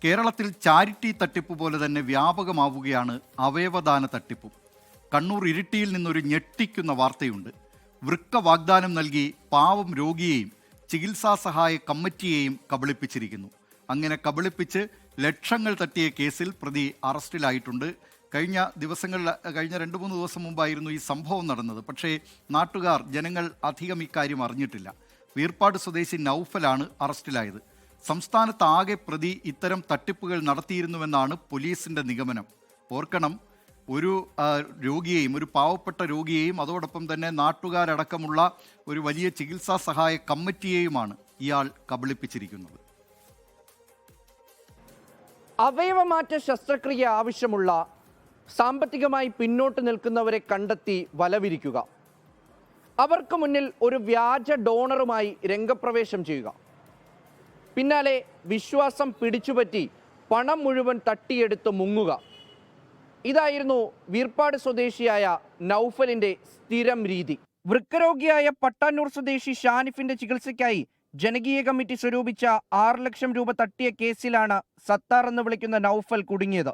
കേരളത്തിൽ ചാരിറ്റി തട്ടിപ്പ് പോലെ തന്നെ വ്യാപകമാവുകയാണ് അവയവദാന തട്ടിപ്പും. കണ്ണൂർ ഇരിട്ടിയിൽ നിന്നൊരു ഞെട്ടിക്കുന്ന വാർത്തയുണ്ട്. വൃക്ക വാഗ്ദാനം നൽകി പാവം രോഗിയെയും ചികിത്സാ സഹായ കമ്മിറ്റിയെയും കബളിപ്പിച്ചിരിക്കുന്നു. അങ്ങനെ കബളിപ്പിച്ച് ലക്ഷങ്ങൾ തട്ടിയ കേസിൽ പ്രതി അറസ്റ്റിലായിട്ടുണ്ട്. കഴിഞ്ഞ 2-3 ദിവസം മുമ്പായിരുന്നു ഈ സംഭവം നടന്നത്. പക്ഷേ നാട്ടുകാർ, ജനങ്ങൾ അധികം ഇക്കാര്യം അറിഞ്ഞിട്ടില്ല. വീർപ്പാട് സ്വദേശി നൗഫലാണ് അറസ്റ്റിലായത്. സംസ്ഥാനത്താകെ പ്രതി ഇത്തരം തട്ടിപ്പുകൾ നടത്തിയിരുന്നുവെന്നാണ് പോലീസിന്റെ നിഗമനം. ഓർക്കണം, ഒരു രോഗിയെയും, ഒരു പാവപ്പെട്ട രോഗിയെയും അതോടൊപ്പം തന്നെ നാട്ടുകാരടക്കമുള്ള ഒരു വലിയ ചികിത്സാ സഹായ കമ്മിറ്റിയെയുമാണ് ഇയാൾ കബളിപ്പിച്ചിരിക്കുന്നത്. അവയവമാറ്റ ശസ്ത്രക്രിയ ആവശ്യമുള്ള സാമ്പത്തികമായി പിന്നോട്ട് നിൽക്കുന്നവരെ കണ്ടെത്തി വലവിരിക്കുക, അവർക്ക് മുന്നിൽ ഒരു വ്യാജ ഡോണറുമായി രംഗപ്രവേശം ചെയ്യുക, പിന്നാലെ വിശ്വാസം പിടിച്ചുപറ്റി പണം മുഴുവൻ തട്ടിയെടുത്ത് മുങ്ങുക. ഇതായിരുന്നു വീർപ്പാട് സ്വദേശിയായ നൗഫലിന്റെ സ്ഥിരം രീതി. വൃക്കരോഗിയായ പട്ടാന്നൂർ സ്വദേശി ഷാനിഫിന്റെ ചികിത്സയ്ക്കായി ജനകീയ കമ്മിറ്റി സ്വരൂപിച്ച 6 ലക്ഷം രൂപ തട്ടിയ കേസിലാണ് സത്താർ എന്ന് വിളിക്കുന്ന നൗഫൽ കുടുങ്ങിയത്.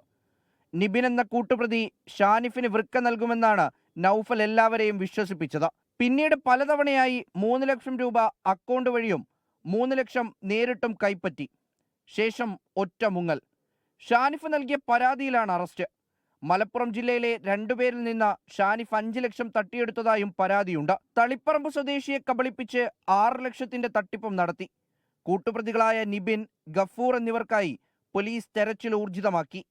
നിബിൻ എന്ന കൂട്ടുപ്രതി ഷാനിഫിന് വൃക്ക നൽകുമെന്നാണ് നൗഫൽ എല്ലാവരെയും വിശ്വസിപ്പിച്ചത്. പിന്നീട് പലതവണയായി 3 ലക്ഷം രൂപ അക്കൗണ്ട് വഴിയും 3 ലക്ഷം നേരിട്ടും കൈപ്പറ്റി. ശേഷം ഒറ്റ മുങ്ങൽ. ഷാനിഫ് നൽകിയ പരാതിയിലാണ് അറസ്റ്റ്. മലപ്പുറം ജില്ലയിലെ 2 പേരിൽ നിന്ന് ഷാനിഫ് 5 ലക്ഷം തട്ടിയെടുത്തതായും പരാതിയുണ്ട്. തളിപ്പറമ്പ് സ്വദേശിയെ കബളിപ്പിച്ച് 6 ലക്ഷത്തിന്റെ തട്ടിപ്പും നടത്തി. കൂട്ടുപ്രതികളായ നിബിൻ, ഗഫൂർ എന്നിവർക്കായി പോലീസ് തെരച്ചിൽ ഊർജിതമാക്കി.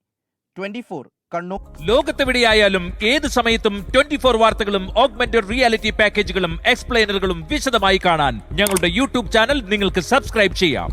24 കണ്ണൂർ. ലോകത്തെവിടെയായാലും ഏത് സമയത്തും 24 വാർത്തകളും ഓഗ്മെന്റഡ് റിയാലിറ്റി പാക്കേജുകളും എക്സ്പ്ലെയിനറുകളും വിശദമായി കാണാൻ ഞങ്ങളുടെ യൂട്യൂബ് ചാനൽ നിങ്ങൾക്ക് സബ്സ്ക്രൈബ് ചെയ്യാം.